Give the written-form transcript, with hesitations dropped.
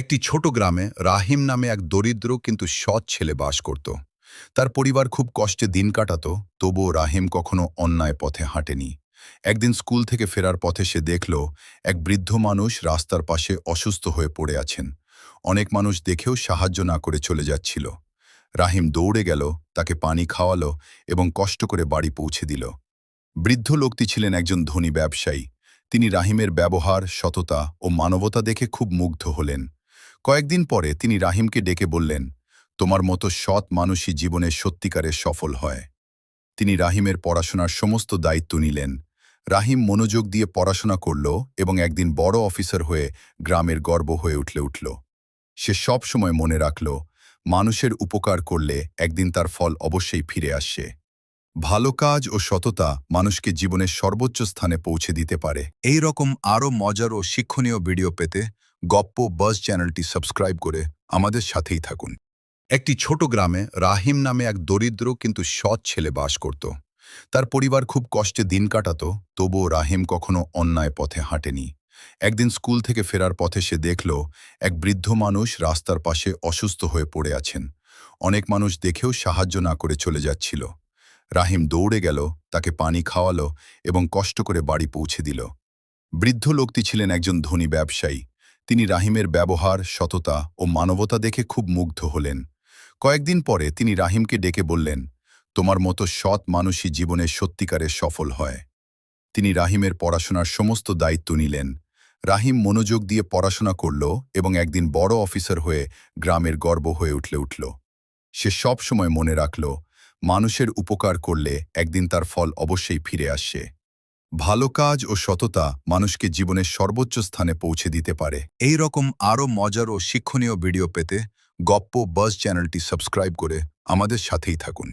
একটি ছোট গ্রামে রাহিম নামে এক দরিদ্র কিন্তু সৎ ছেলে বাস করত। তার পরিবার খুব কষ্টে দিন কাটাতো, তবুও রাহিম কখনো অন্যায় পথে হাঁটেনি। একদিন স্কুল থেকে ফেরার পথে সে দেখল এক বৃদ্ধ মানুষ রাস্তার পাশে অসুস্থ হয়ে পড়ে আছেন। অনেক মানুষ দেখেও সাহায্য না করে চলে যাচ্ছিল। রাহিম দৌড়ে গেল, তাকে পানি খাওয়ালো এবং কষ্ট করে বাড়ি পৌঁছে দিল। বৃদ্ধ লোকটি ছিলেন একজন ধনী ব্যবসায়ী। তিনি রাহিমের ব্যবহার, সততা ও মানবতা দেখে খুব মুগ্ধ হলেন। কয়েকদিন পরে তিনি রাহিমকে ডেকে বললেন, তোমার মতো সৎ মানুষই জীবনে সত্যিকারের সফল হয়। তিনি রাহিমের পড়াশোনার সমস্ত দায়িত্ব নিলেন। রাহিম মনোযোগ দিয়ে পড়াশোনা করল এবং একদিন বড় অফিসার হয়ে গ্রামের গর্ব হয়ে উঠল। সে সব সময় মনে রাখল, মানুষের উপকার করলে একদিন তার ফল অবশ্যই ফিরে আসে। ভালো কাজ ও সততা মানুষকে জীবনের সর্বোচ্চ স্থানে পৌঁছে দিতে পারে। এই রকম আরও মজার ও শিক্ষণীয় ভিডিও পেতে গপ্প বাজ চ্যানেলটি সাবস্ক্রাইব করে আমাদের সাথেই থাকুন। একটি ছোট গ্রামে রাহিম নামে এক দরিদ্র কিন্তু সৎ ছেলে বাস করত। তার পরিবার খুব কষ্টে দিন কাটাতো, তবুও রাহিম কখনো অন্যায় পথে হাঁটেনি। একদিন স্কুল থেকে ফেরার পথে সে দেখল এক বৃদ্ধ মানুষ রাস্তার পাশে অসুস্থ হয়ে পড়ে আছেন। অনেক মানুষ দেখেও সাহায্য না করে চলে যাচ্ছিল। রাহিম দৌড়ে গেল, তাকে পানি খাওয়ালো এবং কষ্ট করে বাড়ি পৌঁছে দিল। বৃদ্ধ লোকটি ছিলেন একজন ধনী ব্যবসায়ী। তিনি রাহিমের ব্যবহার, সততা ও মানবতা দেখে খুব মুগ্ধ হলেন। কয়েকদিন পরে তিনি রাহিমকে ডেকে বললেন, তোমার মতো সৎ মানুষই জীবনে সত্যিকারের সফল হয়। তিনি রাহিমের পড়াশোনার সমস্ত দায়িত্ব নিলেন। রাহিম মনোযোগ দিয়ে পড়াশোনা করল এবং একদিন বড় অফিসার হয়ে গ্রামের গর্ব হয়ে উঠল। সে সব সময় মনে রাখল, মানুষের উপকার করলে একদিন তার ফল অবশ্যই ফিরে আসে। ভালো কাজ ও সততা মানুষকে জীবনের সর্বোচ্চ স্থানে পৌঁছে দিতে পারে। এই রকম আরও মজার ও শিক্ষণীয় ভিডিও পেতে গপ্প বাজ চ্যানেলটি সাবস্ক্রাইব করে আমাদের সাথেই থাকুন।